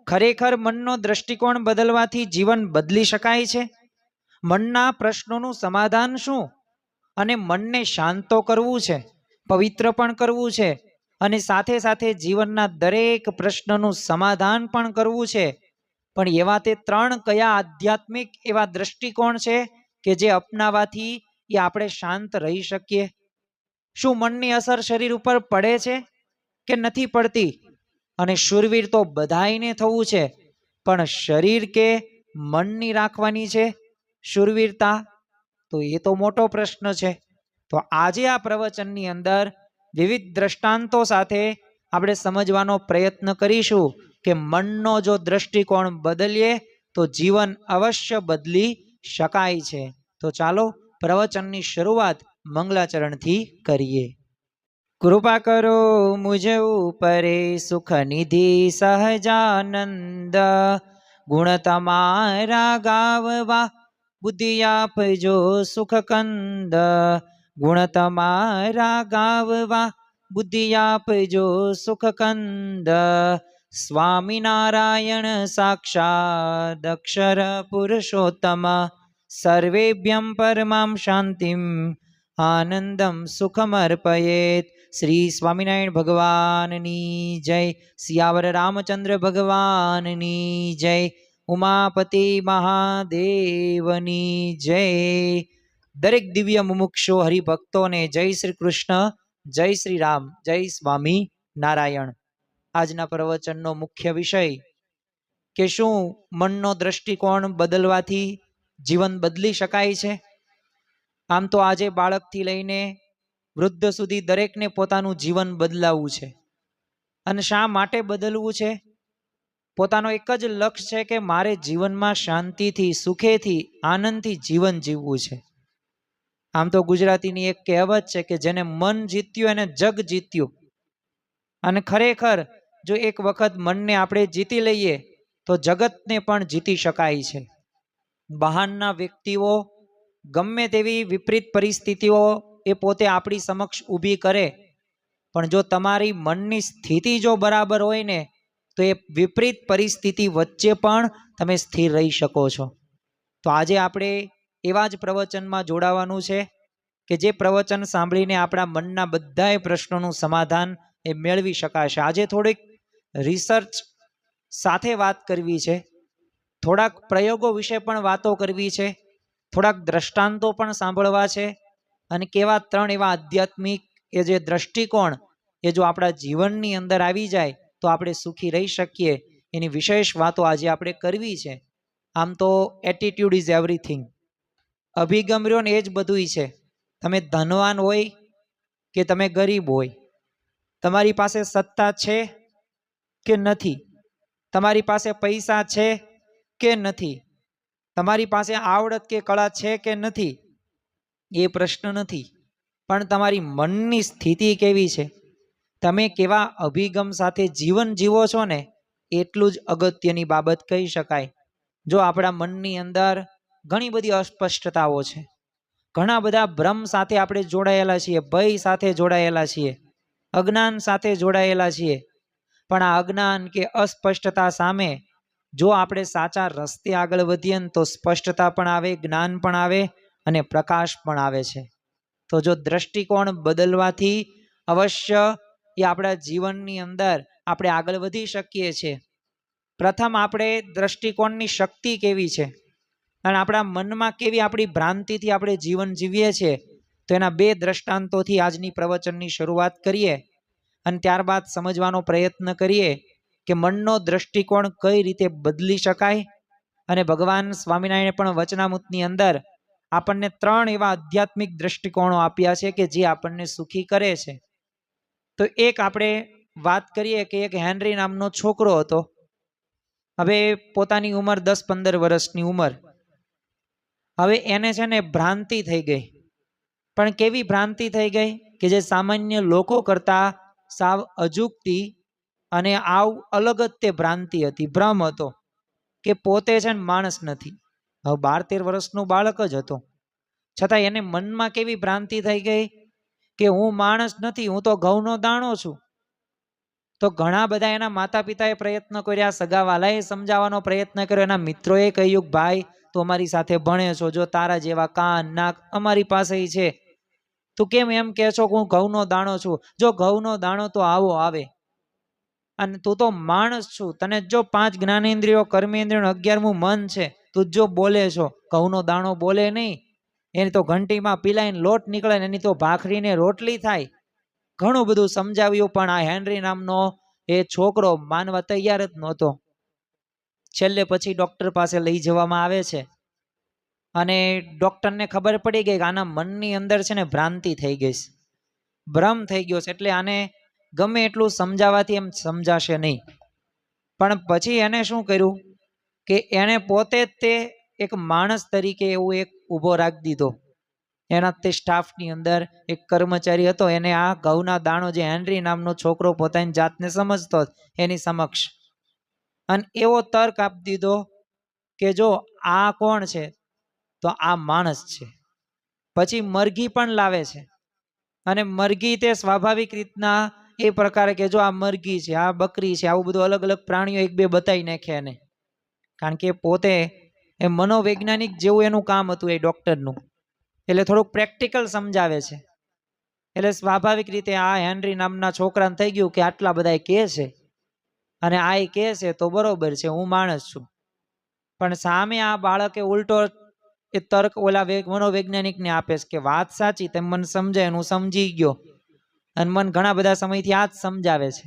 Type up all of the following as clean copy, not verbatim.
ખરેખર મનનો દ્રષ્ટિકોણ બદલવાથી જીવન બદલી શકાય છે? મનના પ્રશ્નોનું સમાધાન શું? અને મનને શાંત તો કરવું છે, પવિત્ર પણ કરવું છે, અને સાથે સાથે જીવનના દરેક પ્રશ્નનું સમાધાન પણ કરવું છે. પણ એવા તે ત્રણ કયા આધ્યાત્મિક એવા દ્રષ્ટિકોણ છે કે જે અપનાવાથી એ આપણે શાંત રહી શકીએ? શું મનની અસર શરીર ઉપર પડે છે કે નથી પડતી? અને શૂરવીર તો બધાયને થવું છે, પણ શરીર કે મનની રાખવાની છે શૂરવીરતા? તો એ તો મોટો પ્રશ્ન છે. તો આજે આ પ્રવચનની અંદર વિવિધ દ્રષ્ટાંતો સાથે આપણે સમજવાનો પ્રયત્ન કરીશું કે મનનો જો દ્રષ્ટિકોણ બદલીએ તો જીવન અવશ્ય બદલી શકાય છે. તો ચાલો પ્રવચનની શરૂઆત મંગલાચરણથી કરીએ. કૃપા કરો મુझ ઉપરે સુખ નિધિ સહજાનંદ, ગુણ તમારા ગાવવા બુદ્ધિ આપજો સુખ કંદ. ગુણ તમારા ગાવવા બુદ્ધિ આપજો સુખ કંદ. સ્વામિનારાયણ સાક્ષાત અક્ષર પુરુષોત્તમ, સર્વેભ્યં પરમાં શાંતિમ આનંદમ સુખમર્પયેત. શ્રી સ્વામિનારાયણ ભગવાનની જય. સિયાવર રામચંદ્ર ભગવાનની જય. ઉમાપતિ મહાદેવની જય. દરેક દિવ્ય મુમુક્ષો હરિભક્તોને જય શ્રી કૃષ્ણ, જય શ્રી રામ, જય સ્વામી નારાયણ. આજના પ્રવચનનો મુખ્ય વિષય કે શું મનનો દ્રષ્ટિકોણ બદલવાથી જીવન બદલી શકાય છે? આમ તો આજે બાળકથી લઈને વૃદ્ધ સુધી દરેકને પોતાનું જીવન બદલાવવું છે. અને શા માટે બદલવું છે? પોતાનો એક જ લક્ષ્ય છે કે મારે જીવનમાં શાંતિથી, સુખેથી, આનંદથી જીવન જીવવું છે. આમ તો ગુજરાતીની એક કહેવત છે કે જેને મન જીત્યું એને જગ જીત્યું. અને ખરેખર જો એક વખત મનને આપણે જીતી લઈએ તો જગતને પણ જીતી શકાય છે. બહારના વ્યક્તિઓ ગમે તેવી વિપરીત પરિસ્થિતિઓ એ પોતે આપણી સમક્ષ ઊભી કરે, પણ જો તમારી મનની સ્થિતિ જો બરાબર હોય ને તો એ વિપરીત પરિસ્થિતિ વચ્ચે પણ તમે સ્થિર રહી શકો છો. તો આજે આપણે એવા જ પ્રવચનમાં જોડાવાનું છે કે જે પ્રવચન સાંભળીને આપણા મનના બધાય પ્રશ્નોનું સમાધાન એ મેળવી શકાશે. આજે થોડીક રિસર્ચ સાથે વાત કરવી છે, થોડાક પ્રયોગો વિશે પણ વાતો કરવી છે, થોડાક દ્રષ્ટાંતો પણ સાંભળવા છે, અને કેવા ત્રણ એવા આધ્યાત્મિક એ જે દ્રષ્ટિકોણ એ જો આપણા જીવનની અંદર આવી જાય તો આપણે સુખી રહી શકીએ એની વિશેષ વાતો આજે આપણે કરવી છે. આમ તો એટીટ્યુડ ઇઝ એવરીથિંગ. અભિગમ રહ્યો ને એ જ બધું છે. તમે ધનવાન હોય કે તમે ગરીબ હોય, તમારી પાસે સત્તા છે કે નથી, તમારી પાસે પૈસા છે કે નથી, તમારી પાસે આવડત કે કળા છે કે નથી, એ પ્રશ્ન નથી. પણ તમારી મનની સ્થિતિ કેવી છે, તમે કેવા અભિગમ સાથે જીવન જીવો છો ને એટલું જ અગત્યની બાબત કહી શકાય. જો આપણા મનની અંદર ઘણી બધી અસ્પષ્ટતાઓ છે, ઘણા બધા ભ્રમ સાથે આપણે જોડાયેલા છીએ, ભય સાથે જોડાયેલા છીએ, અજ્ઞાન સાથે જોડાયેલા છીએ. પણ આ અજ્ઞાન કે અસ્પષ્ટતા સામે જો આપણે સાચા રસ્તે આગળ વધીએ ને તો સ્પષ્ટતા પણ આવે, જ્ઞાન પણ આવે અને પ્રકાશ પણ આવે છે. તો જો દ્રષ્ટિકોણ બદલવાથી અવશ્ય એ આપણા જીવનની અંદર આપણે આગળ વધી શકીએ છીએ. પ્રથમ આપણે દ્રષ્ટિકોણની શક્તિ કેવી છે અને આપણા મનમાં કેવી આપણી ભ્રાંતિથી આપણે જીવન જીવીએ છીએ, તો એના બે દ્રષ્ટાંતોથી આજની પ્રવચનની શરૂઆત કરીએ અને ત્યારબાદ સમજવાનો પ્રયત્ન કરીએ કે મનનો દ્રષ્ટિકોણ કઈ રીતે બદલી શકાય. અને ભગવાન સ્વામિનારાયણે પણ વચનામૃતની અંદર આપણને ત્રણ એવા આધ્યાત્મિક દ્રષ્ટિકોણો આપ્યા છે કે જે આપણને સુખી કરે છે. તો એક આપણે વાત કરીએ કે એક હેનરી નામનો છોકરો હતો. હવે પોતાની ઉંમર 10-15 વર્ષની ઉંમર. હવે એને છે ને ભ્રાંતિ થઈ ગઈ. પણ કેવી ભ્રાંતિ થઈ ગઈ કે જે સામાન્ય લોકો કરતા સાવ અજુગતી અને આવ અલગ જ તે ભ્રાંતિ હતી, ભ્રમ હતો કે પોતે છે ને માણસ નથી. હવે 12-13 વર્ષનું બાળક જ હતો, છતાં એને મનમાં કેવી ભ્રાંતિ થઈ ગઈ કે હું માણસ નથી, હું તો ઘઉંનો દાણો છું. તો ઘણા બધા એના માતા પિતાએ પ્રયત્ન કર્યા, સગાવાલાએ સમજાવવાનો પ્રયત્ન કર્યો, એના મિત્રોએ કહ્યું કે ભાઈ તું અમારી સાથે ભણે છો, જો તારા જેવા કાન નાક અમારી પાસે છે, તું કેમ એમ કહે છો કે હું ઘઉંનો દાણો છું? જો ઘઉંનો દાણો તો આવો આવે, અને તું તો માણસ છું, તને જો 5 જ્ઞાનેન્દ્રિયો, કર્મેન્દ્રિયો, 11મું મન છે, તું જો બોલે છો, ઘઉંનો દાણો બોલે નહીં, એની તો ઘંટીમાં પીલાઈને લોટ નીકળે, એની તો ભાખરીને રોટલી થાય. ઘણું બધું સમજાવ્યું, પણ આ હેનરી નામનો એ છોકરો માનવા તૈયાર જ નહોતો. છેલ્લે પછી ડોક્ટર પાસે લઈ જવામાં આવે છે, અને ડોક્ટરને ખબર પડી ગઈ કે આના મનની અંદર છે ને ભ્રાંતિ થઈ ગઈ છે, ભ્રમ થઈ ગયો છે, એટલે આને ગમે એટલું સમજાવવાથી એમ સમજાશે નહીં. પણ પછી એને શું કર્યું કે એને પોતે જ તે એક માણસ તરીકે એવું એક ઊભો રાખી દીધો. એના તે સ્ટાફની અંદર એક કર્મચારી હતો, એને આ ઘઉંના દાણો જે હેનરી નામનો છોકરો પોતાની જાતને સમજતો એની સમક્ષ, અને એવો તર્ક આપી દીધો કે જો આ કોણ છે, તો આ માણસ છે. પછી મરઘી પણ લાવે છે, અને મરઘી તે સ્વાભાવિક રીતના એ પ્રકારે કે જો આ મરઘી છે, આ બકરી છે, આવું બધું અલગ અલગ પ્રાણીઓ એક બે બતાવી નાખે એને, કારણ કે પોતે એ મનોવૈજ્ઞાનિક જેવું એનું કામ હતું એ ડૉક્ટરનું, એટલે થોડુંક પ્રેક્ટિકલ સમજાવે છે. એટલે સ્વાભાવિક રીતે આ હેનરી નામના છોકરાને થઈ ગયું કે આટલા બધા કહે છે, અને આ કહે છે તો બરોબર છે, હું માણસ છું. પણ સામે આ બાળકે ઉલટો એ તર્ક ઓલા મનોવૈજ્ઞાનિકને આપે છે કે વાત સાચી, તેમ મને સમજાય, હું સમજી ગયો, અને મને ઘણા બધા સમયથી આ જ સમજાવે છે,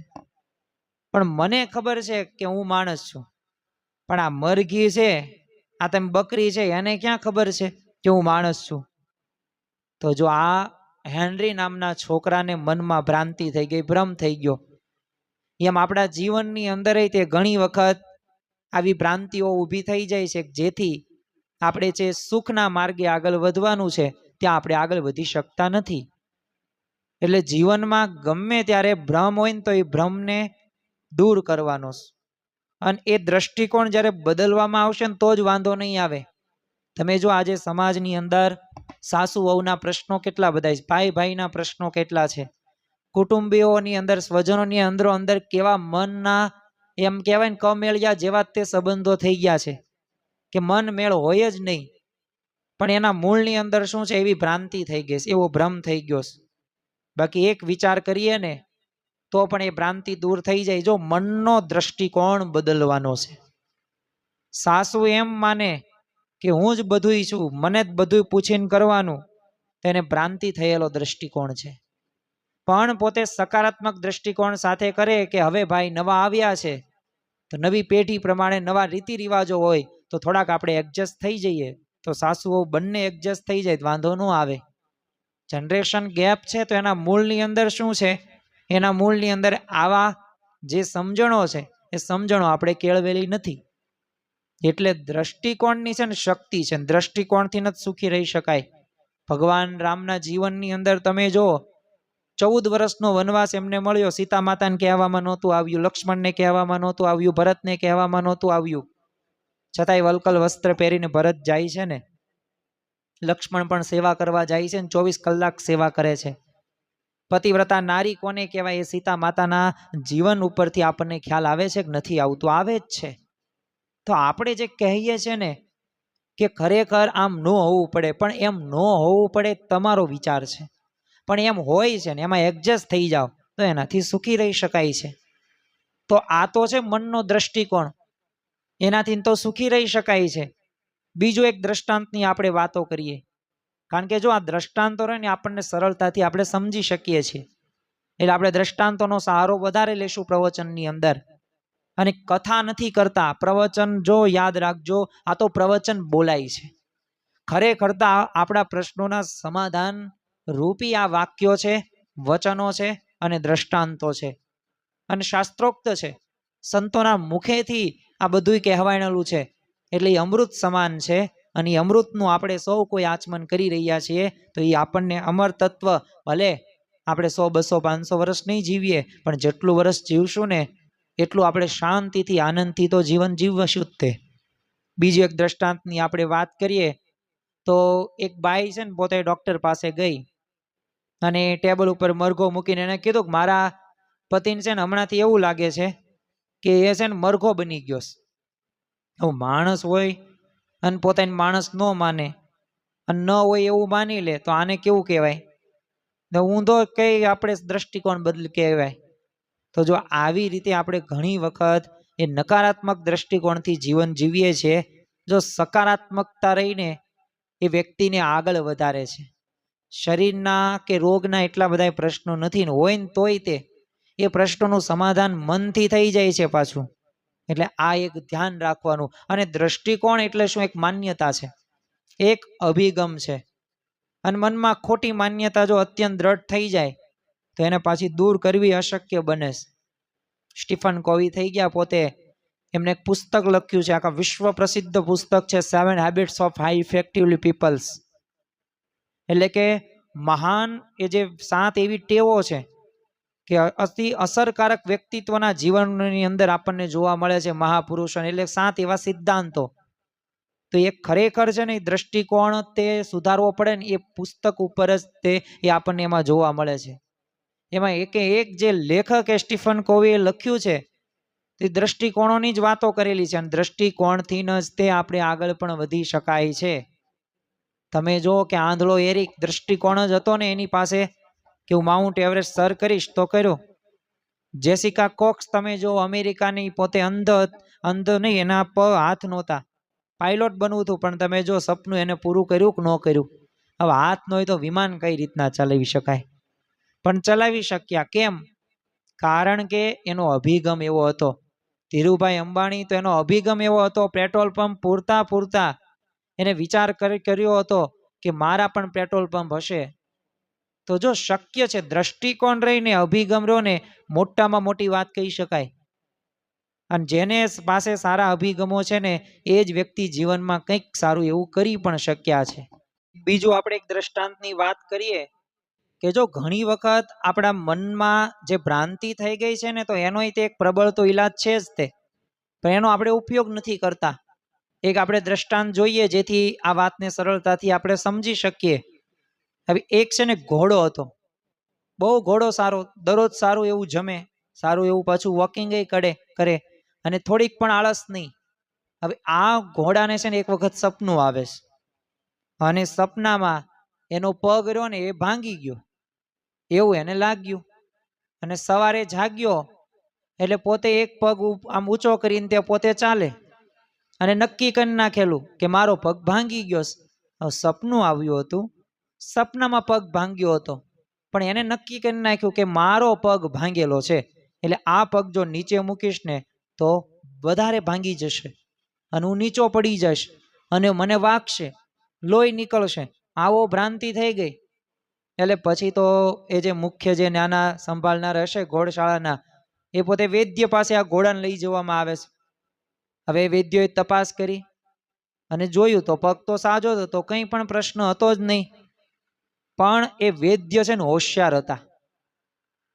પણ મને ખબર છે કે હું માણસ છું, પણ આ મરઘી છે, આ તેમ બકરી છે, એને ક્યાં ખબર છે કે હું માણસ છું? તો જો આ હેનરી નામના છોકરાને મનમાં ભ્રાંતિ થઈ ગઈ, ભ્રમ થઈ ગયો, એમ આપણા જીવનની અંદર તે ઘણી વખત આવી ભ્રાંતિઓ ઊભી થઈ જાય છે, જેથી આપણે જે સુખના માર્ગે આગળ વધવાનું છે ત્યાં આપણે આગળ વધી શકતા નથી. એટલે જીવનમાં ગમે ત્યારે ભ્રમ હોય ને તો એ ભ્રમને દૂર કરવાનો, અને એ દ્રષ્ટિકોણ જ્યારે બદલવામાં આવશે ને તો જ વાંધો નહીં આવે. તમે જો આજે સમાજની અંદર સાસુ વહુના પ્રશ્નો કેટલા બધા છે, ભાઈ ભાઈના પ્રશ્નો કેટલા છે, કુટુંબીઓની અંદર, સ્વજનોની અંદરો અંદર કેવા મનના એમ કહેવાય ને કમેળિયા જેવા તે સંબંધો થઈ ગયા છે કે મન મેળ હોય જ નહીં, પણ એના મૂળની અંદર શું છે, એવી ભ્રાંતિ થઈ ગઈ છે, એવો ભ્રમ થઈ ગયો છે. બાકી એક વિચાર કરીએ ને તો પણ એ ભ્રાંતિ દૂર થઈ જાય, જો મનનો દ્રષ્ટિકોણ બદલવાનો છે. સાસુ એમ માને કે હું જ બધુંય છું, મને જ બધું પૂછીને કરવાનું, તેને ભ્રાંતિ થયેલો દ્રષ્ટિકોણ છે. પણ પોતે સકારાત્મક દ્રષ્ટિકોણ સાથે કરે કે હવે ભાઈ નવા આવ્યા છે, તો નવી પેઢી પ્રમાણે નવા રીતિ રિવાજો હોય તો થોડાક આપણે એડજસ્ટ થઈ જઈએ, તો સાસુઓ બંને એડજસ્ટ થઈ જાય, વાંધો ન આવે. જનરેશન ગેપ છે તો એના મૂળની અંદર શું છે, એના મૂળની અંદર આવા જે સમજણો છે એ સમજણો આપણે કેળવેલી નથી. એટલે દ્રષ્ટિકોણની છે ને શક્તિ છે, દ્રષ્ટિકોણથી જ સુખી રહી શકાય. ભગવાન રામના જીવનની અંદર તમે જો 14 વર્ષનો વનવાસ એમને મળ્યો, સીતા માતાને કહેવામાં નહોતું આવ્યું, લક્ષ્મણને કહેવામાં નહોતું આવ્યું, ભરતને કહેવામાં નહોતું આવ્યું, છતાંય વલકલ વસ્ત્ર પહેરીને ભરત જાય છે ને, લક્ષ્મણ પણ સેવા કરવા જાય છે ને, 24 કલાક સેવા કરે છે. પતિવ્રતા નારી કોને કહેવાય એ સીતા માતાના જીવન ઉપરથી આપણને ખ્યાલ આવે છે કે નથી આવતું? આવે જ છે. તો આપણે જે કહીએ છીએ ને કે ખરેખર આમ ન હોવું પડે, પણ એમ ન હોવું પડે તમારો વિચાર છે, પણ એમ હોય છે ને, એમાં એડજસ્ટ થઈ જાઓ તો એનાથી સુખી રહી શકાય છે. તો આ તો છે મનનો દ્રષ્ટિકોણ, એનાથી તો સુખી રહી શકાય છે. બીજું એક દ્રષ્ટાંતની આપણે વાતો કરીએ, કારણ કે જો આ દ્રષ્ટાંતો રહે ને આપણને સરળતાથી આપણે સમજી શકીએ છીએ, એટલે આપણે દ્રષ્ટાંતોનો સહારો વધારે લેશું પ્રવચનની અંદર. અને કથા નથી કરતા, પ્રવચન જો યાદ રાખજો, આ તો પ્રવચન બોલાય છે. ખરેખર આપણા પ્રશ્નોના સમાધાન રૂપી આ વાક્યો છે, વચનો છે અને દ્રષ્ટાંતો છે, અને શાસ્ત્રોક્ત છે, સંતોના મુખેથી આ બધું કહેવાયેલું છે. એટલે એ અમૃત સમાન છે, અને એ અમૃતનું આપણે સૌ કોઈ આચમન કરી રહ્યા છીએ, તો એ આપણને અમર તત્વ, ભલે આપણે 100, 200, 500 વર્ષ નહીં જીવીએ, પણ જેટલું વર્ષ જીવશું ને એટલું આપણે શાંતિથી, આનંદથી તો જીવન જીવશું જ તે. બીજી એક દ્રષ્ટાંતની આપણે વાત કરીએ તો એક બાઈ છે ને, પોતે ડૉક્ટર પાસે ગઈ અને ટેબલ ઉપર મરઘો મૂકીને એને કીધું કે મારા પતિને છે ને હમણાંથી એવું લાગે છે કે એ છે ને મરઘો બની ગયો છે. હવે માણસ હોય અને પોતાની માણસ ન માને અને ન હોય એવું માની લે તો આને કેવું કહેવાય? ઊંધો કઈ આપણે દ્રષ્ટિકોણ બદલ કહેવાય. તો જો આવી રીતે આપણે ઘણી વખત એ નકારાત્મક દ્રષ્ટિકોણથી જીવન જીવીએ છીએ, જો સકારાત્મકતા રહીને એ વ્યક્તિને આગળ વધારે છે. શરીરના કે રોગના એટલા બધા પ્રશ્નો નથી ને હોય ને તોય તે એ પ્રશ્નોનું સમાધાન મનથી થઈ જાય છે પાછું. એટલે આ એક ધ્યાન રાખવાનું. અને દ્રષ્ટિકોણ એટલે શું? એક માન્યતા છે, એક અભિગમ છે. અને મનમાં ખોટી માન્યતા જો અત્યંત દ્રઢ થઈ જાય તો એને પાછી દૂર કરવી અશક્ય બને. સ્ટીફન કોવી થઈ ગયા, પોતે એમને એક પુસ્તક લખ્યું છે, આખા વિશ્વ પ્રસિદ્ધ પુસ્તક છે, 7 habits of high effectively peoples. એટલે કે મહાન એ જે 7 એવી ટેવો છે કે અતિ અસરકારક વ્યક્તિત્વના જીવનની અંદર આપણને જોવા મળે છે મહાપુરુષો. એટલે 7 એવા સિદ્ધાંતો. તો એ ખરેખર છે ને, દ્રષ્ટિકોણ તે સુધારવો પડે ને, એ પુસ્તક ઉપર જ તે એ આપણને એમાં જોવા મળે છે. એમાં એકે એક જે લેખક સ્ટીફન કોવીએ લખ્યું છે તે દ્રષ્ટિકોણોની જ વાતો કરેલી છે. અને દ્રષ્ટિકોણથી જ તે આપણે આગળ પણ વધી શકાય છે. તમે જો કે આંધળો એરિક દ્રષ્ટિકોણ જ હતો ને એની પાસે, કે હું માઉન્ટ એવરેસ્ટ સર કરીશ તો કર્યો. જેસિકા કોક્સ તમે જો, અમેરિકાની, પોતે અંધ નહીં, એના હાથ નહોતા, પાયલોટ બનવું હતું, પણ તમે જો સપનું એને પૂરું કર્યું કે ન કર્યું? હવે હાથ ન હોય તો વિમાન કઈ રીતના ચલાવી શકાય? પણ ચલાવી શક્યા. કેમ? કારણ કે એનો અભિગમ એવો હતો. ધીરુભાઈ અંબાણી, તો એનો અભિગમ એવો હતો, પેટ્રોલ પંપ પૂરતા એને વિચાર કર્યો હતો કે મારા પણ પેટ્રોલ પંપ હશે. તો જો શક્ય છે, દ્રષ્ટિકોણ રહીને અભિગમ રહ્યો ને, મોટામાં મોટી વાત કહી શકાય. અને જેને પાસે સારા અભિગમો છે ને, એ જ વ્યક્તિ જીવનમાં કંઈક સારું એવું કરી પણ શક્યા છે. બીજું આપણે એક દ્રષ્ટાંતની વાત કરીએ કે જો ઘણી વખત આપણા મનમાં જે ભ્રાંતિ થઈ ગઈ છે ને, તો એનો તે એક પ્રબળ તો ઈલાજ છે જ તે, પણ એનો આપણે ઉપયોગ નથી કરતા. એક આપણે દ્રષ્ટાંત જોઈએ જેથી આ વાતને સરળતાથી આપણે સમજી શકીએ. હવે એક છે ને ઘોડો હતો, બહુ ઘોડો સારો, દરરોજ સારું એવું જમે, સારું એવું પાછું વોકિંગ કરે, અને થોડીક પણ આળસ નહીં. હવે આ ઘોડાને છે ને એક વખત સપનું આવે છે, અને સપનામાં એનો પગ રહ્યો ને એ ભાંગી ગયો એવું એને લાગ્યું. અને સવારે જાગ્યો એટલે પોતે એક પગ આમ ઊંચો કરીને તે પોતે ચાલે, અને નક્કી કરી નાખેલું કે મારો પગ ભાંગી ગયો. સપનું આવ્યું હતું, સપનામાં પગ ભાંગ્યો હતો, પણ એને નક્કી કરી નાખ્યું કે મારો પગ ભાંગેલો છે, એટલે આ પગ જો નીચે મૂકીશ ને તો વધારે ભાંગી જશે, અને હું નીચો પડી જઈશ, અને મને વાગશે, લોહી નીકળશે. આવો ભ્રાંતિ થઈ ગઈ. એટલે પછી તો એ જે મુખ્ય જે નાના સંભાળનાર હશે ઘોડશાળાના, એ પોતે વૈદ્ય પાસે આ ઘોડાને લઈ જવામાં આવે છે. હવે વૈદ્યોએ તપાસ કરી અને જોયું તો પગ તો સાજો હતો, તો કંઈ પણ પ્રશ્ન હતો જ નહીં. પણ એ વૈદ્ય છે ને હોશિયાર હતા,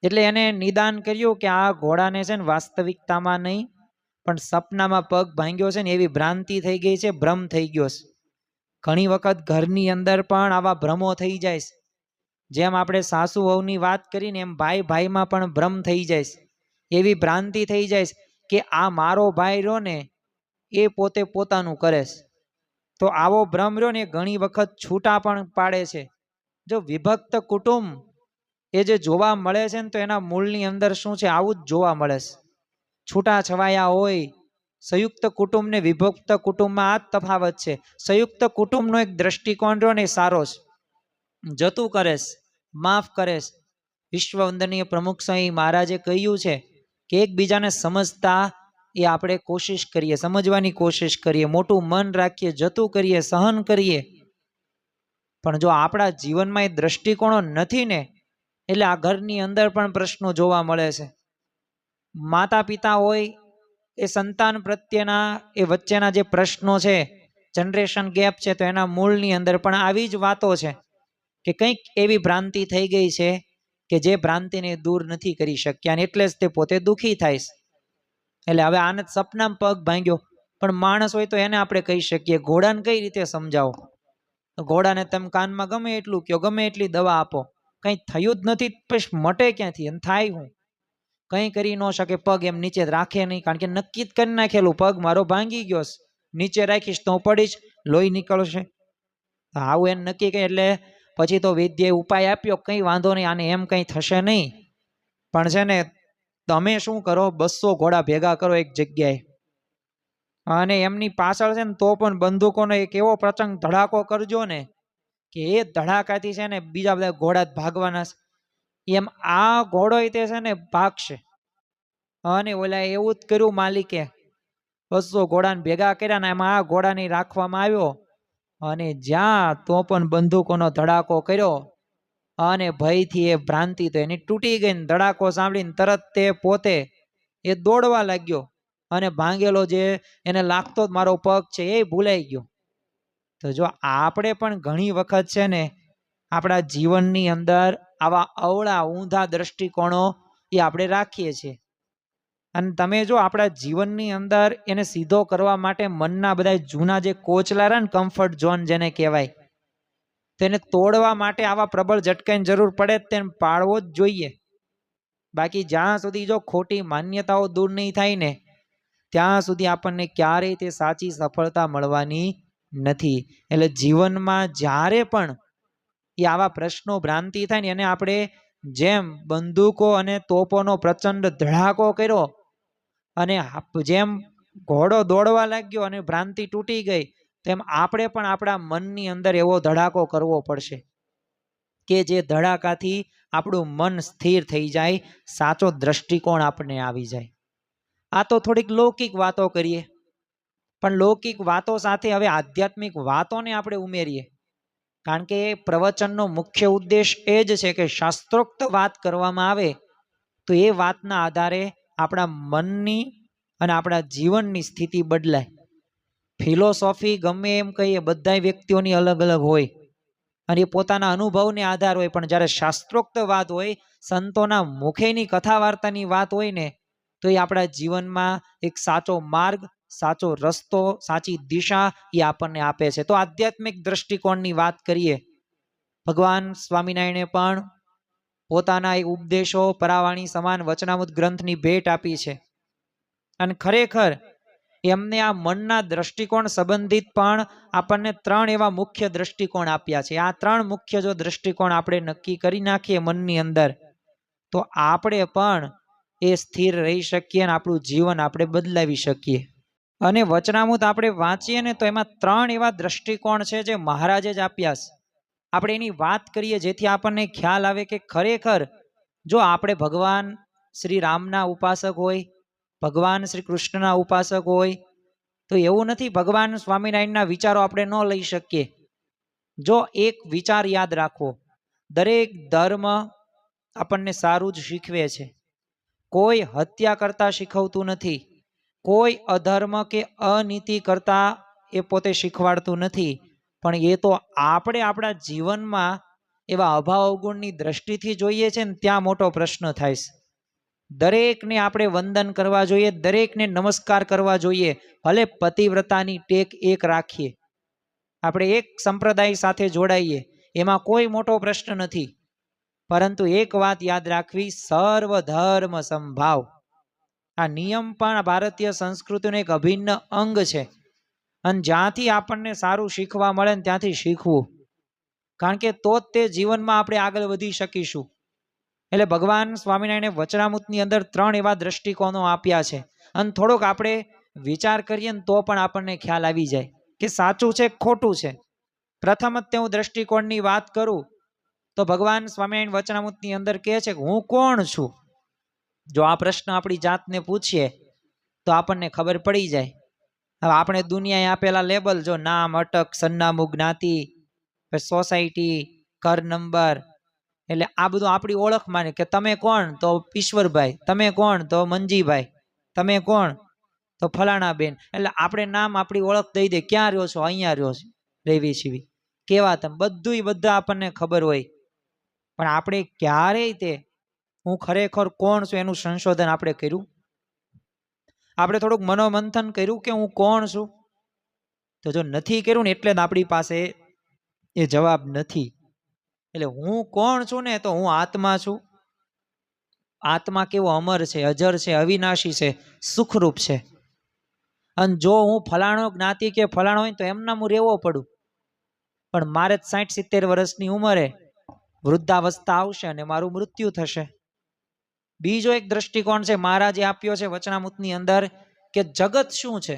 એટલે એને નિદાન કર્યું કે આ ઘોડાને છે ને વાસ્તવિકતામાં નહીં પણ સપનામાં પગ ભાંગ્યો છે ને એવી ભ્રાંતિ થઈ ગઈ છે, ભ્રમ થઈ ગયો છે. ઘણી વખત ઘરની અંદર પણ આવા ભ્રમો થઈ જાય છે. જેમ આપણે સાસુ વહુની વાત કરીને એમ ભાઈ ભાઈમાં પણ ભ્રમ થઈ જાય છે, એવી ભ્રાંતિ થઈ જાય કે આ મારો ભાઈ રહ્યો ને એ પોતે પોતાનું કરે છે. તો આવો ભ્રમ રહ્યો ને ઘણી વખત છૂટા પણ પાડે છે. જો વિભક્ત કુટુંબ એ જે જોવા મળે છે ને, તો એના મૂળની અંદર શું છે, આવું જ જોવા મળે છે. છૂટા છવાયા હોય. સંયુક્ત કુટુંબ ને વિભક્ત કુટુંબમાં આ જ તફાવત છે. સંયુક્ત કુટુંબનો એક દ્રષ્ટિકોણ રહ્યો ને સારો છે, જતું કરેશ, માફ કરેશ. વિશ્વ વંદનીય પ્રમુખ સ્વામી મહારાજે કહ્યું છે કે એકબીજાને સમજતા એ આપણે કોશિશ કરીએ, સમજવાની કોશિશ કરીએ, મોટું મન રાખીએ, જતું કરીએ, સહન કરીએ. પણ જો આપણા જીવનમાં એ દ્રષ્ટિકોણો નથી ને, એટલે આ ઘરની અંદર પણ પ્રશ્નો જોવા મળે છે. માતા પિતા હોય એ સંતાન પ્રત્યેના એ વચ્ચેના જે પ્રશ્નો છે, જનરેશન ગેપ છે, તો એના મૂળની અંદર પણ આવી જ વાતો છે કે કંઈક એવી ભ્રાંતિ થઈ ગઈ છે કે જે ભ્રાંતિને દૂર નથી કરી શક્યા, અને એટલે જ તે પોતે દુઃખી થાય છે. એટલે હવે આને સપનામાં પગ ભાંગ્યો, પણ માણસ હોય તો એને આપણે કહી શકીએ. ઘોડાને કઈ રીતે સમજાવો? ઘોડાને તમે કાનમાં ગમે એટલું કયો, ગમે એટલી દવા આપો, કંઈ થયું જ નથી, પછી મટે ક્યાંથી અને થાય હું? કંઈ કરી ન શકે, પગ એમ નીચે રાખે નહીં, કારણ કે નક્કી જ કરી નાખેલું પગ મારો ભાંગી ગયો, નીચે રાખીશ તો હું પડીશ, લોહી નીકળશે. આવું એમ નક્કી કરી એટલે પછી તો વૈદ્યએ ઉપાય આપ્યો, કંઈ વાંધો નહીં, આને એમ કંઈ થશે નહીં, પણ છે ને તમે શું કરો, 200 ઘોડા ભેગા કરો એક જગ્યાએ, અને એમની પાછળ છે ને તો પણ બંદૂકોનો એક એવો પ્રચંડ ધડાકો કરજો ને કે એ ધડાકાથી છે ને બીજા બધા ઘોડા ભાગવાના છે. એમ આ ઘોડો તે છે ને ભાગશે. અને ઓલા એવું જ કર્યું માલિકે, 200 ઘોડાને ભેગા કર્યા ને એમાં આ ઘોડાને રાખવામાં આવ્યો, અને જ્યાં તો પણ બંદૂકોનો ધડાકો કર્યો, અને ભયથી એ ભ્રાંતિ તો એની તૂટી ગઈ. ધડાકો સાંભળીને તરત તે પોતે એ દોડવા લાગ્યો, અને ભાંગેલો જે એને લાગતો મારો પગ છે એ ભૂલાઈ ગયો. તો જો આપણે પણ ઘણી વખત છે ને આપણા જીવનની અંદર આવા અવળા ઊંધા દ્રષ્ટિકોણો એ આપણે રાખીએ છીએ. અને તમે જો આપણા જીવનની અંદર એને સીધો કરવા માટે મનના બધા જૂના જે કોચલા રહે ને, કમ્ફર્ટ ઝોન જેને કહેવાય, તેને તોડવા માટે આવા પ્રબળ ઝટકાની જરૂર પડે તેને પાળવો જ જોઈએ. બાકી જ્યાં સુધી જો ખોટી માન્યતાઓ દૂર નહીં થાય ને ત્યાં સુધી આપણને ક્યારેય તે સાચી સફળતા મળવાની નથી. એટલે જીવનમાં જ્યારે પણ એ આવા પ્રશ્નો ભ્રાંતિ થાય ને એને આપણે જેમ બંદૂકો અને તોપોનો પ્રચંડ ધડાકો કર્યો અને જેમ ઘોડો દોડવા લાગ્યો અને ભ્રાંતિ તૂટી ગઈ, તેમ આપણે પણ આપણા મનની અંદર એવો ધડાકો કરવો પડશે કે જે ધડાકાથી આપણું મન સ્થિર થઈ જાય, સાચો દ્રષ્ટિકોણ આપણને આવી જાય. આ તો થોડીક લૌકિક વાતો કરીએ, પણ લૌકિક વાતો સાથે હવે આધ્યાત્મિક વાતોને આપણે ઉમેરીએ, કારણ કે પ્રવચનનો મુખ્ય ઉદ્દેશ એ જ છે કે શાસ્ત્રોક્ત વાત કરવામાં આવે તો એ વાતના આધારે આપણા મનની અને આપણા જીવનની સ્થિતિ બદલાય. ફિલોસોફી ગમે એમ કહીએ, બધા વ્યક્તિઓની અલગ અલગ હોય અને એ પોતાના અનુભવને આધાર હોય, પણ જ્યારે શાસ્ત્રોક્ત વાત હોય, સંતોના મુખેની કથા વાર્તાની વાત હોય ને, તો એ આપણા જીવનમાં એક સાચો માર્ગ, સાચો રસ્તો, સાચી દિશા એ આપણને આપે છે. તો આધ્યાત્મિક દ્રષ્ટિકોણની વાત કરીએ, ભગવાન સ્વામિનારાયણે પણ પોતાના એક ઉપદેશો પરાવાણી સમાન વચનામૃત ગ્રંથની ભેટ આપી છે. અને ખરેખર એમને આ મનના દ્રષ્ટિકોણ સંબંધિત પણ આપણને 3 એવા મુખ્ય દ્રષ્ટિકોણ આપ્યા છે. આ 3 મુખ્ય જો દ્રષ્ટિકોણ આપણે નક્કી કરી નાખીએ મનની અંદર, તો આપણે પણ એ સ્થિર રહી શકીએ અને આપણું જીવન આપણે બદલાવી શકીએ. અને વચનામૃત આપણે વાંચીએ ને તો એમાં 3 એવા દ્રષ્ટિકોણ છે જે મહારાજે જ આપ્યા છે. આપણે એની વાત કરીએ જેથી આપણને ખ્યાલ આવે કે ખરેખર જો આપણે ભગવાન શ્રી રામના ઉપાસક હોય, ભગવાન શ્રી કૃષ્ણના ઉપાસક હોય, તો એવું નથી ભગવાન સ્વામિનારાયણના વિચારો આપણે ન લઈ શકીએ. જો એક વિચાર યાદ રાખવો, દરેક ધર્મ આપણને સારું જ શીખવે છે. કોઈ હત્યા કરતા શીખવતું નથી, કોઈ અધર્મ કે અનીતિ કરતા એ પોતે શીખવાડતું નથી, પણ એ તો આપણે આપણા જીવનમાં એવા અભાવ અવગુણની દ્રષ્ટિથી જોઈએ છે ને ત્યાં મોટો પ્રશ્ન થાય છે. દરેકને આપણે વંદન કરવા જોઈએ, દરેકને નમસ્કાર કરવા જોઈએ, ભલે પતિવ્રતાની ટેક એક રાખીએ, આપણે એક સંપ્રદાય સાથે જોડાઈએ, એમાં કોઈ મોટો પ્રશ્ન નથી. પરંતુ એક વાત યાદ રાખવી, સર્વ ધર્મ સંભાવ. આ નિયમ પણ ભારતીય સંસ્કૃતિનું એક અભિન્ન અંગ છે. અને જ્યાંથી આપણને સારું શીખવા મળે ને ત્યાંથી શીખવું, કારણ કે તો જ તે જીવનમાં આપણે આગળ વધી શકીશું. એટલે ભગવાન સ્વામિનારાયણે વચનામૃતની અંદર 3 એવા દ્રષ્ટિકોણો આપ્યા છે. અને થોડોક આપણે વિચાર કરીએ ને તો પણ આપણને ખ્યાલ આવી જાય કે સાચું છે ખોટું છે. પ્રથમ જ તે હું દ્રષ્ટિકોણની વાત કરું તો ભગવાન સ્વામિનારાયણ વચનામૃતની અંદર કહે છે કે હું કોણ છું. જો આ પ્રશ્ન આપણી જાતને પૂછીએ તો આપણને ખબર પડી જાય. હવે આપણે દુનિયાએ આપેલા લેબલ, જો નામ, અટક, સરનામું, જ્ઞાતિ, સોસાયટી, ઘર નંબર, એટલે આ બધું આપણી ઓળખ માને કે તમે કોણ, તો ઈશ્વરભાઈ, તમે કોણ, તો મંજીભાઈ, તમે કોણ, તો ફલાણા બેન. એટલે આપણે નામ આપણી ઓળખ દઈ દે, ક્યાં રહ્યો છો, અહીંયા રહ્યો છો, રેવી છીવી, કેવા તમે, બધું બધા આપણને ખબર હોય. પણ આપણે ક્યારેય તે હું ખરેખર કોણ છું એનું સંશોધન આપણે કર્યું? આપણે થોડુંક મનોમંથન કર્યું કે હું કોણ છું? તો જો નથી કર્યું ને એટલે જ આપણી પાસે એ જવાબ નથી. એટલે હું કોણ છું ને, તો હું આત્મા છું. આત્મા કેવો અમર છે, અજર છે, અવિનાશી છે, સુખરૂપ છે. અને જો હું ફલાણો જ્ઞાતિ કે ફલાણો હોય તો એમના હું રહેવો પડું, પણ મારે 60-70 વર્ષની ઉંમરે વૃદ્ધાવસ્થા આવશે અને મારું મૃત્યુ થશે. બીજો એક દ્રષ્ટિકોણ છે મહારાજે આપ્યો છે વચનામૃતની અંદર, કે જગત શું છે.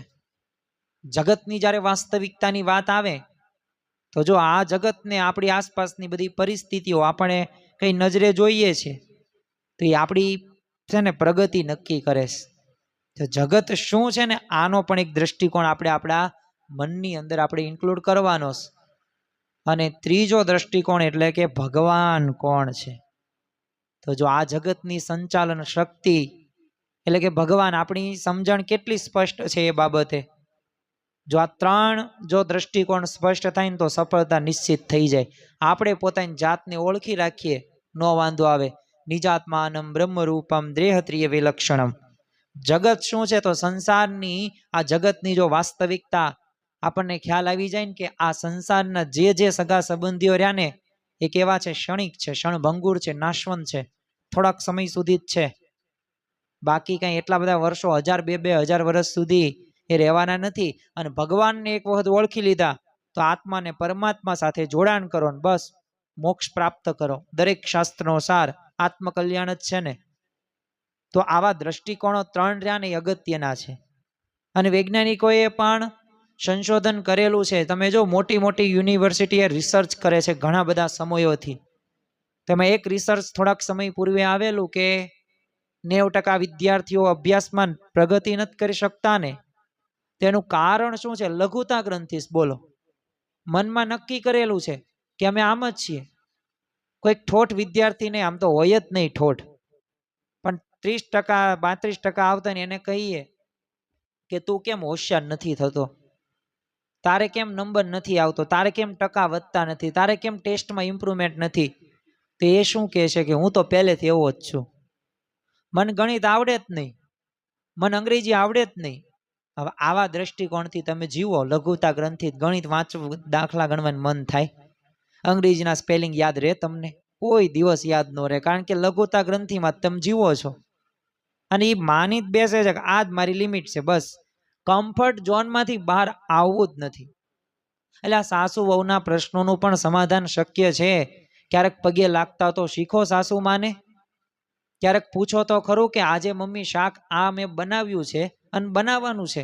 જગતની જ્યારે વાસ્તવિકતાની વાત આવે તો જો આ જગતને આપણી આસપાસની બધી પરિસ્થિતિઓ આપણે કઈ નજરે જોઈએ છે તો એ આપણી છે ને પ્રગતિ નક્કી કરે છે. તો જગત શું છે ને આનો પણ એક દ્રષ્ટિકોણ આપણે આપણા મનની અંદર આપણે ઇન્ક્લુડ કરવાનો છે. અને ત્રીજો દ્રષ્ટિકોણ એટલે કે ભગવાન કોણ છે. તો જો આ જગતની સંચાલન શક્તિ એટલે કે ભગવાન, આપણી સમજણ કેટલી સ્પષ્ટ છે એ બાબતે, જો આ ત્રણ જો દ્રષ્ટિકોણ સ્પષ્ટ થાય ને તો સફળતા નિશ્ચિત થઈ જાય. આપણે પોતાની જાતને ઓળખી રાખીએ નો વાંધો આવે. નિજાત્માનમ બ્રહ્મરૂપમ દેહત્રિય વિલક્ષણમ. જગત શું છે તો સંસારની આ જગતની જો વાસ્તવિકતા આપણને ખ્યાલ આવી જાય ને કે આ સંસારના જે સગા સંબંધીઓ રહ્યા ને એ કેવા છે, ક્ષણિક છે, ક્ષણભંગુર છે, નાશવંત છે, થોડાક સમય સુધી જ છે. બાકી કઈ એટલા બધા વર્ષો 1000-2000 વર્ષ સુધી એ રહેવાના નથી. અને ભગવાનને એક વખત ઓળખી લીધા તો આત્માને પરમાત્મા સાથે જોડાણ કરો ને બસ મોક્ષ પ્રાપ્ત કરો. દરેક શાસ્ત્રનો સાર આત્મકલ્યાણ જ છે ને. તો આવા દ્રષ્ટિકોણો ત્રણ રહ્યા ને એ અગત્યના છે. અને વૈજ્ઞાનિકોએ પણ સંશોધન કરેલું છે. તમે જો મોટી મોટી યુનિવર્સિટીએ રિસર્ચ કરે છે ઘણા બધા સમયોથી. તેમાં એક રિસર્ચ થોડાક સમય પૂર્વે આવેલું કે 90% વિદ્યાર્થીઓ અભ્યાસમાં પ્રગતિ નથી કરી શકતા ને તેનું કારણ શું છે? લઘુતા ગ્રંથિ. બોલો, મનમાં નક્કી કરેલું છે કે અમે આમ જ છીએ. કોઈક ઠોઠ વિદ્યાર્થીને, આમ તો હોય જ નહીં ઠોઠ, પણ 30% 32% આવતા ને એને કહીએ કે તું કેમ હોશિયાર નથી થતો, તારે કેમ નંબર નથી આવતો, તારે કેમ ટકા વધતા નથી, તારે કેમ ટેસ્ટમાં ઇમ્પ્રુવમેન્ટ નથી, તો એ શું કહે છે કે હું તો પહેલેથી એવો જ છું, મને ગણિત આવડે જ નહીં, મને અંગ્રેજી આવડે જ નહીં. હવે આવા દ્રષ્ટિકોણથી તમે જીવો લઘુતા ગ્રંથિ. ગણિત વાંચવું, દાખલા ગણવાનું મન થાય, અંગ્રેજીના સ્પેલિંગ યાદ રહે તમને? કોઈ દિવસ યાદ ન રહે, કારણ કે લઘુતા ગ્રંથિમાં તમે જીવો છો. અને એ માની જ બેસે છે કે આ જ મારી લિમિટ છે, બસ કમ્ફર્ટ ઝોનમાંથી બહાર આવવું જ નથી. એટલે આ સાસુ વહુના પ્રશ્નોનું પણ સમાધાન શક્ય છે. ક્યારેક પગે લાગતા તો શીખો સાસુ માને. ક્યારેક પૂછો તો ખરું કે આજે મમ્મી શાક આ મેં બનાવ્યું છે અને બનાવવાનું છે,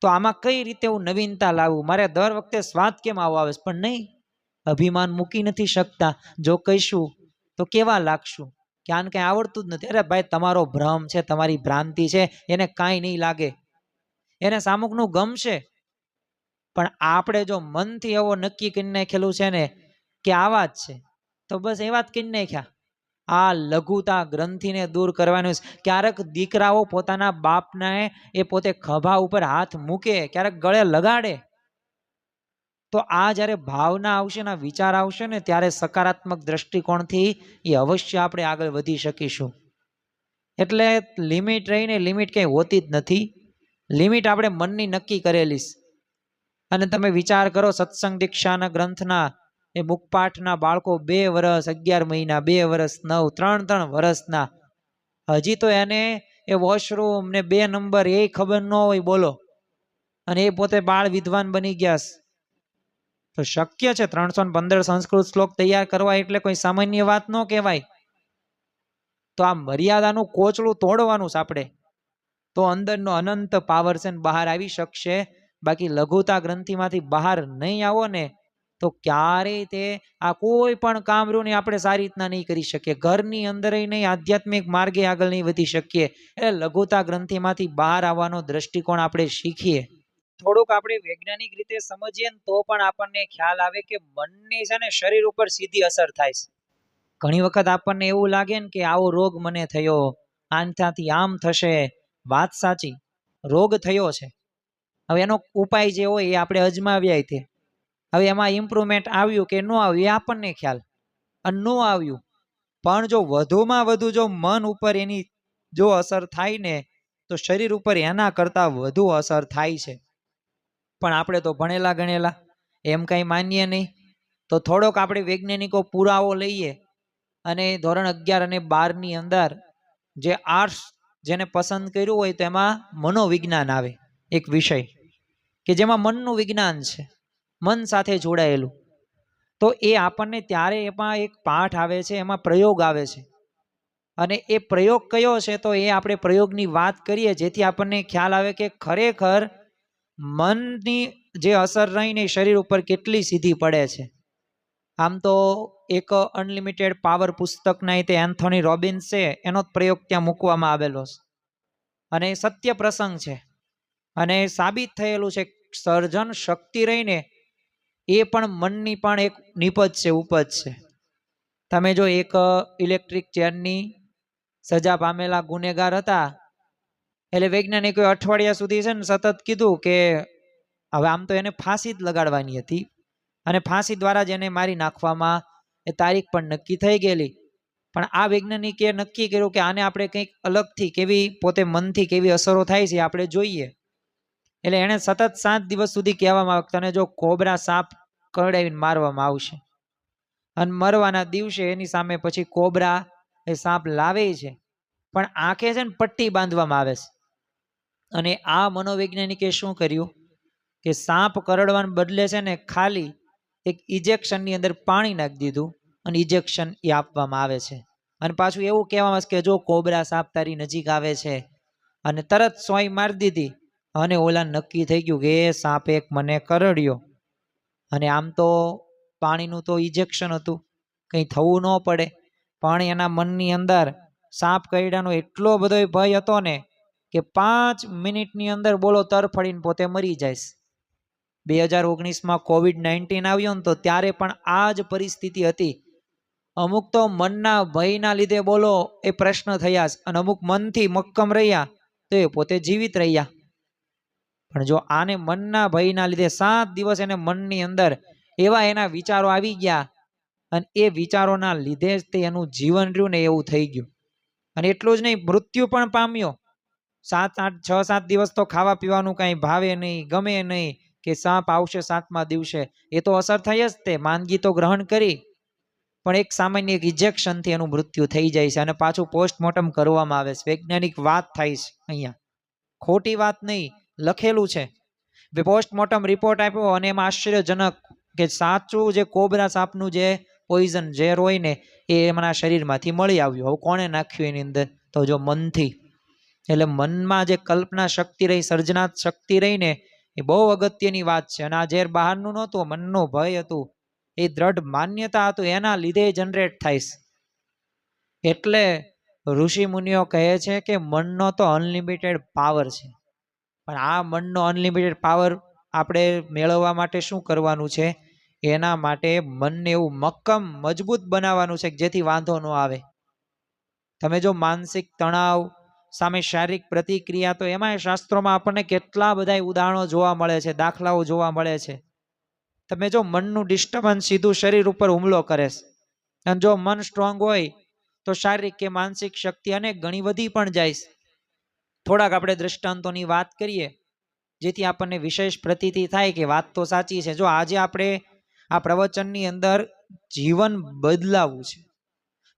તો આમાં કઈ રીતે હું નવીનતા લાવું, મારે દર વખતે સ્વાદ કેમ આવો આવે? પણ નહીં, અભિમાન મૂકી નથી શકતા. જો કહીશું તો કેવા લાગશું કે આને કંઈ આવડતું જ નથી. અરે ભાઈ, તમારો ભ્રમ છે, તમારી ભ્રાંતિ છે, એને કાંઈ નહીં લાગે, એને સામુકનું ગમશે. પણ આપણે જો મનથી એવો નક્કી કરી નાખેલું છે ને કે આવા જ છે, તો બસ એવા જ કરી નાખ્યા. આ લઘુતા ગ્રંથિને દૂર કરવાનું. ક્યારેક દીકરાઓ પોતાના બાપને એ પોતે ખભા ઉપર હાથ મૂકે, ક્યારેક ગળે લગાડે, તો આ જ્યારે ભાવના આવશે ને, વિચાર આવશે ને, ત્યારે સકારાત્મક દ્રષ્ટિકોણથી એ અવશ્ય આપણે આગળ વધી શકીશું. એટલે લિમિટ રહીને લિમિટ કંઈ હોતી જ નથી. લિમિટ આપણે મનની નક્કી કરેલી. અને તમે વિચાર કરો, સત્સંગ દીક્ષાના ગ્રંથના એ મુખપાઠના બાળકો 2 વર્ષ 11 મહિના, 2 વર્ષ 9, 3 વર્ષના, હજી તો એને એ વોશરૂમ ને 2 નંબર એ ખબર ન હોય, બોલો. અને એ પોતે બાળ વિદ્વાન બની ગયા. તો શક્ય છે 315 સંસ્કૃત શ્લોક તૈયાર કરવા એટલે કોઈ સામાન્ય વાત ન કહેવાય. તો આ મર્યાદાનું કોચડું તોડવાનું છે આપણે, તો અંદરનો અનંત પાવર છે બહાર આવી શકશે. બાકી લઘુતા ગ્રંથિમાંથી બહાર નહીં આવો ને તો ક્યારેય તે આ કોઈ પણ કામ રહ્યું ને આપણે સારી રીતના નહીં કરી શકીએ, ઘરની અંદર નહીં, આધ્યાત્મિક માર્ગે આગળ નહીં વધી શકીએ. એટલે લઘુતા ગ્રંથિમાંથી બહાર આવવાનો દ્રષ્ટિકોણ આપણે શીખીએ. થોડુંક આપણે વૈજ્ઞાનિક રીતે સમજીએ ને તો પણ આપણને ખ્યાલ આવે કે મનની છે ને શરીર ઉપર સીધી અસર થાય છે. ઘણી વખત આપણને એવું લાગે ને કે આવો રોગ મને થયો, આનાથી આમ થશે. વાત સાચી, રોગ થયો છે, હવે એનો ઉપાય જે હોય એ આપણે અજમાવ્યા તે. હવે એમાં ઇમ્પ્રુવમેન્ટ આવ્યું કે ન આવ્યું એ આપણને ખ્યાલ, અને ન આવ્યું, પણ જો વધુમાં વધુ જો મન ઉપર એની જો અસર થાય ને તો શરીર ઉપર એના કરતાં વધુ અસર થાય છે. પણ આપણે તો ભણેલા ગણેલા, એમ કાંઈ માનીએ નહીં. તો થોડોક આપણે વૈજ્ઞાનિકો પુરાવો લઈએ અને ધોરણ 11 અને 12ની અંદર જે આર્ટ્સ જેને પસંદ કર્યું હોય તો એમાં મનોવિજ્ઞાન આવે એક વિષય કે જેમાં મનનું વિજ્ઞાન છે, મન સાથે જોડાયેલું. તો એ આપણને ત્યારે એમાં એક પાઠ આવે છે, એમાં પ્રયોગ આવે છે. અને એ પ્રયોગ કયો છે તો એ આપણે પ્રયોગની વાત કરીએ જેથી આપણને ખ્યાલ આવે કે ખરેખર મનની જે અસર રહીને શરીર ઉપર કેટલી સીધી પડે છે. આમ તો એક અનલિમિટેડ પાવર પુસ્તકના તે એન્થોની રોબિન્સ છે એનો જ પ્રયોગ ત્યાં મૂકવામાં આવેલો છે અને સત્ય પ્રસંગ છે અને સાબિત થયેલું છે. સર્જન શક્તિ રહીને એ પણ મનની પણ એક નિપજ છે, ઉપજ છે. તમે જો એક ઇલેક્ટ્રિક ચેરની સજા પામેલા ગુનેગાર હતા, એટલે વૈજ્ઞાનિકોએ અઠવાડિયા સુધી છે ને સતત કીધું કે હવે આમ તો એને ફાંસી જ લગાડવાની હતી અને ફાંસી દ્વારા જ એને મારી નાખવામાં એ તારીખ પણ નક્કી થઈ ગયેલી. પણ આ વૈજ્ઞાનિકે નક્કી કર્યું કે આને આપણે કંઈક અલગથી કેવી પોતે મનથી કેવી અસરો થાય છે આપણે જોઈએ. એટલે એણે સતત 7 દિવસ સુધી કહેવામાં આવ્યું તને જો કોબરા સાપ કરડાવીને મારવામાં આવશે અને મરવાના દિવસે એની સામે પછી કોબરા એ સાપ લાવે છે, પણ આંખે છે ને પટ્ટી બાંધવામાં આવે છે. અને આ મનોવૈજ્ઞાનિકે શું કર્યું કે સાપ કરડવાને બદલે છે ને ખાલી એક ઇજેક્શનની અંદર પાણી નાખી દીધું અને ઇજેક્શન એ આપવામાં આવે છે. અને પાછું એવું કહેવામાં આવે કે જો કોબરા સાપ તારી નજીક આવે છે અને તરત સોય મારી દીધી અને ઓલા નક્કી થઈ ગયું કે એ સાપ એક મને કરડ્યો. અને આમ તો પાણીનું તો ઇજેક્શન હતું, કંઈ થવું ન પડે, પણ એના મનની અંદર સાપ કરડ્યાનો એટલો બધો ભય હતો ને કે 5 મિનિટની અંદર બોલો તરફડીને પોતે મરી જાય. 2019માં COVID-19 આવ્યો ને તો ત્યારે પણ આ જ પરિસ્થિતિ હતી. અમુક તો મનના ભયના લીધે બોલો એ પ્રશ્ન થયા અને અમુક મનથી મક્કમ રહ્યા તો એ પોતે જીવિત રહ્યા. પણ જો આને મનના ભયના લીધે 7 દિવસ એને મનની અંદર એવા એના વિચારો આવી ગયા અને એ વિચારોના લીધે જ તે એનું જીવન રહ્યું ને એવું થઈ ગયું. અને એટલું જ નહીં, મૃત્યુ પણ પામ્યો. 6-7 દિવસ તો ખાવા પીવાનું કાંઈ ભાવે નહીં, ગમે નહીં, કે સાપ આવશે 7મા દિવસે, એ તો અસર થઈ જ તે માંદગી તો ગ્રહણ કરી, પણ એક સામાન્ય એક ઇજેક્શનથી એનું મૃત્યુ થઈ જાય છે અને પાછું પોસ્ટમોર્ટમ કરવામાં આવે છે. વૈજ્ઞાનિક વાત થાય છે અહીંયા, ખોટી વાત નહીં, લખેલું છે. પોસ્ટમોર્ટમ રિપોર્ટ આપ્યો અને એમાં આશ્ચર્યજનક કે સાચું જે કોબરા સાપનું જે પોઈઝન ઝેર હોય ને એ એમના શરીરમાંથી મળી આવ્યું. હવે કોણે નાખ્યું એની અંદર? તો જો મનથી. એટલે મનમાં જે કલ્પના શક્તિ રહી, સર્જનાત્મક શક્તિ રહી ને એ બહુ અગત્યની વાત છે. અને આ ઝેર બહારનું નહોતું, મનનો ભય હતું, એ દ્રઢ માન્યતા હતું, એના લીધે જનરેટ થાય છે. એટલે ઋષિ મુનિઓ કહે છે કે મનનો તો અનલિમિટેડ પાવર છે, પણ આ મનનો અનલિમિટેડ પાવર આપણે મેળવવા માટે શું કરવાનું છે? એના માટે મનને એવું મક્કમ મજબૂત બનાવવાનું છે જેથી વાંધો ન આવે. તમે જો માનસિક તણાવ સામે શારીરિક પ્રતિક્રિયા, તો એમાં શાસ્ત્રોમાં આપણને કેટલા બધા ઉદાહરણો જોવા મળે છે, દાખલાઓ જોવા મળે છે. તમે જો મનનું ડિસ્ટર્બન્સ સીધું શરીર ઉપર હુમલો કરે છે, અને જો મન સ્ટ્રોંગ હોય તો શારીરિક કે માનસિક શક્તિ અનેક ઘણી વધી પણ જાય છે. થોડાક આપણે દ્રષ્ટાંતોની વાત કરીએ જેથી આપણને વિશેષ પ્રતીતિ થાય કે વાત તો સાચી છે. જો આજે આપણે આ પ્રવચનની અંદર જીવન બદલાવવું છે,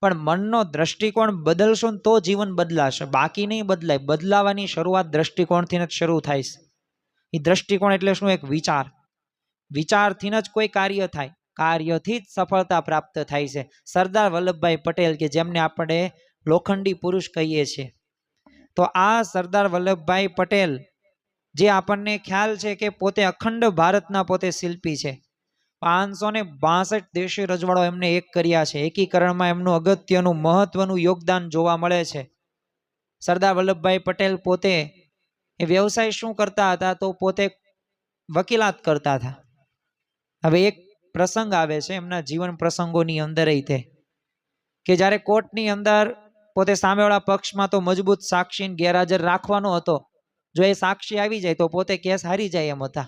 પણ મનનો દ્રષ્ટિકોણ બદલશો ને તો જીવન બદલાશે, બાકી નહીં બદલાય. બદલાવાની શરૂઆત દ્રષ્ટિકોણથી જ શરૂ થાય છે. એ દ્રષ્ટિકોણ એટલે શું? એક વિચાર. વિચારથી જ કોઈ કાર્ય થાય, કાર્યથી જ સફળતા પ્રાપ્ત થાય છે. સરદાર વલ્લભભાઈ પટેલ કે જેમને આપણે લોખંડી પુરુષ કહીએ છીએ, તો આ સરદાર વલ્લભભાઈ પટેલ જે આપણને ખ્યાલ છે કે પોતે અખંડ ભારતના પોતે શિલ્પી છે. 562 દેશી રજવાડો એમને એક કર્યા છે. એકીકરણમાં એમનું અગત્યનું મહત્વનું યોગદાન જોવા મળે છે. સરદાર વલ્લભભાઈ પટેલ પોતે એ વ્યવસાય શું કરતા હતા? તો પોતે વકીલાત કરતા હતા. હવે એક પ્રસંગ આવે છે એમના જીવન પ્રસંગોની અંદર તે કે જ્યારે કોર્ટની અંદર પોતે સામેવાળા પક્ષમાં તો મજબૂત સાક્ષી ગેરહાજર રાખવાનો હતો. જો એ સાક્ષી આવી જાય તો પોતે કેસ હારી જાય એમ હતા.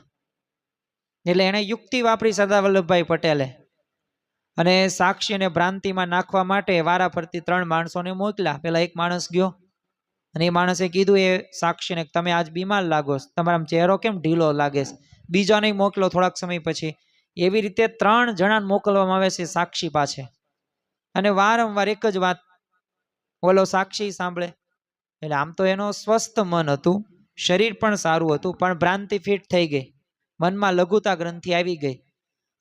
એટલે એણે યુક્તિ વાપરી સરદાર વલ્લભભાઈ પટેલે, અને સાક્ષીને ભ્રાંતિમાં નાખવા માટે વારાફરતી 3 માણસોને મોકલ્યા. પેલા એક માણસ ગયો અને એ માણસે કીધું એ સાક્ષીને, તમે આજ બીમાર લાગો, તમારા ચહેરો કેમ ઢીલો લાગે છે. બીજાને મોકલો થોડાક સમય પછી. એવી રીતે 3 જણાને મોકલવામાં આવે છે સાક્ષી પાસે. અને વારંવાર એક જ વાત ઓલો સાક્ષી સાંભળે. એટલે આમ તો એનો સ્વસ્થ મન હતું, શરીર પણ સારું હતું, પણ ભ્રાંતિ ફિટ થઈ ગઈ, મનમાં લઘુતા ગ્રંથિ આવી ગઈ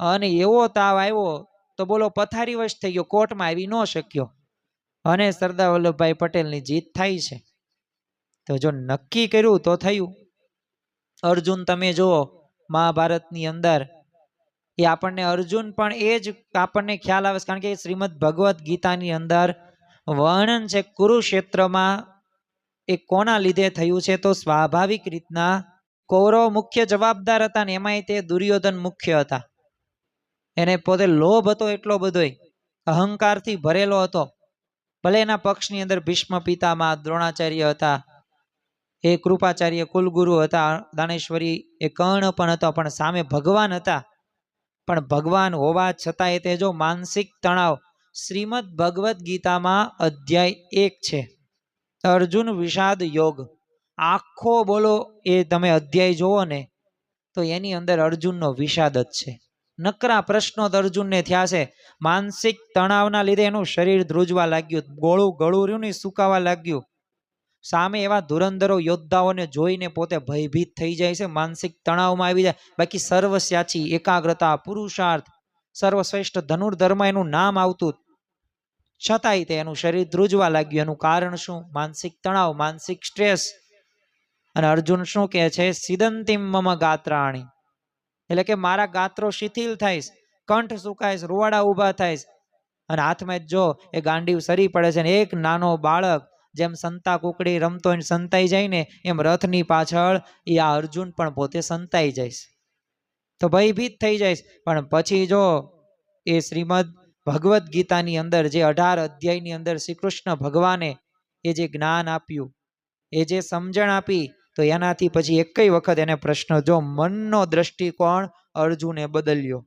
અને એવો તાવ આવ્યો તો બોલો પથારીવશ થઈ ગયો, કોર્ટમાં આવી ન શક્યો અને સરદાર વલ્લભભાઈ પટેલની જીત થાય છે. તો જો નક્કી કર્યું તો થયું. અર્જુન તમે જુઓ મહાભારતની અંદર, એ આપણને અર્જુન પણ એ જ આપણને ખ્યાલ આવે છે, કારણ કે શ્રીમદ ભગવદ્ ગીતાની અંદર વર્ણન છે કુરુક્ષેત્રમાં એ કોના લીધે થયું છે, તો સ્વાભાવિક રીતના કૌરવ મુખ્ય જવાબદાર હતા ને એમાંય તે દુર્યોધન મુખ્ય હતા. એને પોતે લોભ હતો એટલો બધોય, અહંકારથી ભરેલો હતો. ભલે એના પક્ષની અંદર ભીષ્મ પિતામહ દ્રોણાચાર્ય હતા, એ કૃપાચાર્ય કુલગુરુ હતા, દાનેશ્વરી એ કર્ણ પણ હતો, પણ સામે ભગવાન હતા. પણ ભગવાન હોવા છતાંય તે જો માનસિક તણાવ, શ્રીમદ ભગવદ્ ગીતામાં અધ્યાય 1 છે અર્જુન વિષાદ યોગ, આખો બોલો એ તમે અધ્યાય જોવો ને તો એની અંદર અર્જુનનો વિષાદ જ છે. નકરા પ્રશ્નો અર્જુનને થયા છે. માનસિક તણાવના લીધે એનું શરીર ધ્રુજવા લાગ્યું, ગળું રહ્યું ને સુકાવા લાગ્યું. સામે એવા ધુરંધરો યોદ્ધાઓને જોઈને પોતે ભયભીત થઈ જાય છે, માનસિક તણાવમાં આવી જાય. બાકી સર્વસ્યાચી, એકાગ્રતા, પુરુષાર્થ, સર્વશ્રેષ્ઠ ધનુર્ધર્મ એનું નામ આવતું, છતાંય તે એનું શરીર ધ્રુજવા લાગ્યું. એનું કારણ શું? માનસિક તણાવ, માનસિક સ્ટ્રેસ. અને અર્જુન શું કહે છે? સિદંતિમ મમ ગાત્રાણી, એટલે કે મારા ગાત્રો શિથિલ થાય, કંઠ સુકાય, રૂવાડા ઊભા થાય. અને હાથમાં જો એ ગાંડીવ સરી પડે છે, ને એક નાનો બાળક જેમ સંતા કુકડી રમતો સંતાઈ જાય ને એમ રથની પાછળ એ આ અર્જુન પણ પોતે સંતાઈ જાય, તો ભયભીત થઈ જાય. પણ પછી જો એ શ્રીમદ ભગવદ્ ગીતાની અંદર જે 18 અધ્યાયની અંદર શ્રી કૃષ્ણ ભગવાને એ જે જ્ઞાન આપ્યું, એ જે સમજણ આપી, તો એનાથી પછી એકય વખત એને પ્રશ્ન, જો મનનો દ્રષ્ટિકોણ અર્જુને બદલ્યો.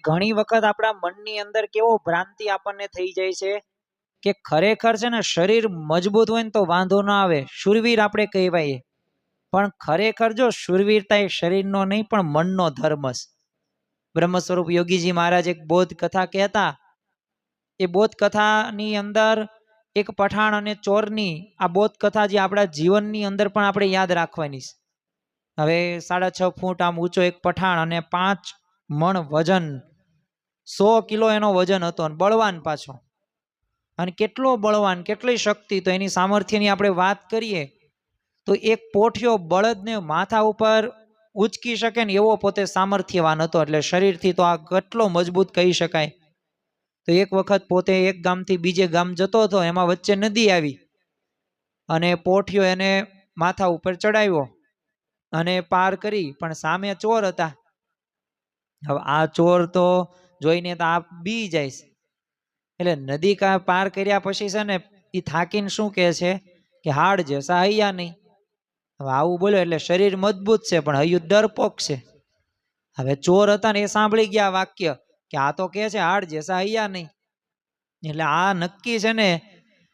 ઘણી વખત આપણા મનની અંદર કેવો ભ્રાંતિ આપણને થઈ જાય છે કે ખરેખર છે ને શરીર મજબૂત હોય ને તો વાંધો ના આવે, શૂરવીર આપણે કહેવાય, પણ ખરેખર જો શૂરવીરતા એ શરીરનો નહીં પણ મનનો ધર્મ છે. બ્રહ્મ સ્વરૂપ યોગીજી મહારાજ એક બોધ કથા કહેતા, એ બોધ કથાની અંદર એક પઠાણ અને ચોરની આ બોધ કથા જે આપણા જીવનની અંદર પણ આપણે યાદ રાખવાની છે. હવે 6.5 ફૂટ આમ ઊંચો એક પઠાણ અને 5 મણ વજન, 100 કિલો એનો વજન હતો, અને બળવાન પાછો. અને કેટલો બળવાન, કેટલી શક્તિ! તો એની સામર્થ્યની આપણે વાત કરીએ તો એક પોઠિયો બળદને માથા ઉપર ઉચકી શકે ને એવો પોતે સામર્થ્યવાન હતો. એટલે શરીરથી તો આ કેટલો મજબૂત કહી શકાય. તો એક વખત પોતે એક ગામથી બીજે ગામ જતો હતો, એમાં વચ્ચે નદી આવી અને પોઠિયો એને માથા ઉપર ચડાવ્યો અને પાર કરી, પણ સામે ચોર હતા. હવે આ ચોર તો જોઈને તો આ બી જાય, એટલે નદી પાર કર્યા પછી છે ને એ થાકીને શું કહે છે કે હાડ જેસા હૈયા નહીં. હવે આવું બોલ્યો એટલે શરીર મજબૂત છે પણ હૈયું ડરપોક છે. હવે ચોર હતા ને એ સાંભળી ગયા વાક્ય કે આ તો કહે છે હાડ જેસા હૈયા નહીં, એટલે આ નક્કી છે ને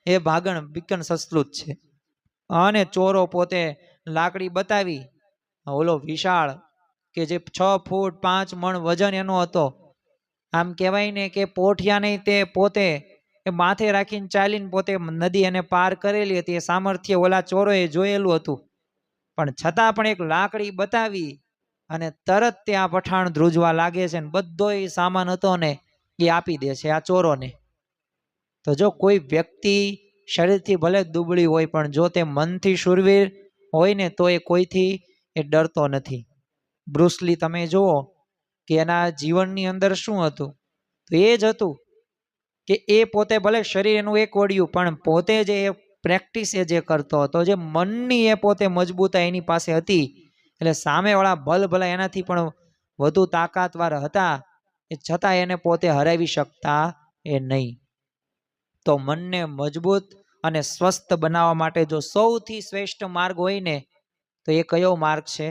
એ ભાગણ બીકણ સસલું જ છે. અને ચોરો પોતે લાકડી બતાવી, ઓલો વિશાળ કે જે 6 ફૂટ 5 મણ વજન એનો હતો, આમ કહેવાય ને કે પોઠિયા નહીં તે પોતે એ માથે રાખીને ચાલીને પોતે નદી એને પાર કરેલી હતી. એ સામર્થ્ય ઓલા ચોરોએ જોયેલું હતું, પણ છતાં પણ એક લાકડી બતાવી અને તરત ત્યાં પઠાણ ધ્રુજવા લાગે છે, ને બધો એ સામાન હતો ને એ આપી દે છે આ ચોરોને. તો જો કોઈ વ્યક્તિ શરીરથી ભલે દુબળી હોય પણ જો તે મનથી શૂરવીર હોય ને તો એ કોઈથી એ ડરતો નથી. બ્રુસલી તમે જુઓ કે એના જીવનની અંદર શું હતું, તો એ જ હતું કે એ પોતે ભલે શરીર એનું એક વળ્યું પણ પોતે જે એ પ્રેક્ટિસ એ જે કરતો હતો, જે મનની એ પોતે મજબૂતાઈ એની પાસે હતી, એટલે સામેવાળા ભલે એનાથી પણ વધુ તાકાતવાર હતા, એ છતાં એને પોતે હરાવી શકતા એ નહીં. તો મનને મજબૂત અને સ્વસ્થ બનાવવા માટે જો સૌથી શ્રેષ્ઠ માર્ગ હોય ને તો એ કયો માર્ગ છે?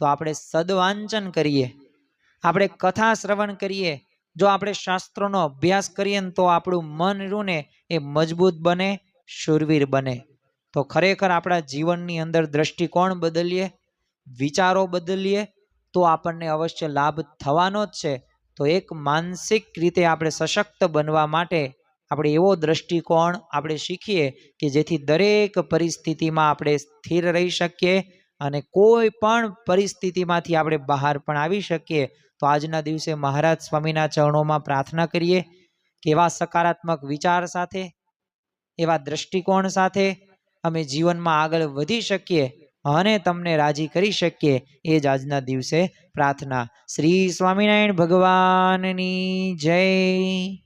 તો આપણે સદવાંચન કરીએ, આપણે કથા શ્રવણ કરીએ, જો આપણે શાસ્ત્રોનો અભ્યાસ કરીએ ને તો આપણું મન રહ્યું ને એ મજબૂત બને, શૂરવીર બને. તો ખરેખર આપણા જીવનની અંદર દ્રષ્ટિકોણ બદલીએ, વિચારો બદલીએ તો આપણને અવશ્ય લાભ થવાનો જ છે. તો એક માનસિક રીતે આપણે સશક્ત બનવા માટે આપણે એવો દ્રષ્ટિકોણ આપણે શીખીએ કે જેથી દરેક પરિસ્થિતિમાં આપણે સ્થિર રહી શકીએ અને કોઈ પણ પરિસ્થિતિમાંથી આપણે બહાર પણ આવી શકીએ. તો આજના દિવસે મહારાજ સ્વામીના ચરણોમાં પ્રાર્થના કરીએ કે એવા સકારાત્મક વિચાર સાથે, એવા દ્રષ્ટિકોણ સાથે અમે જીવનમાં આગળ વધી શકીએ અને તમને રાજી કરી શકીએ. એ જ આજના દિવસે પ્રાર્થના. શ્રી સ્વામિનારાયણ ભગવાનની જય.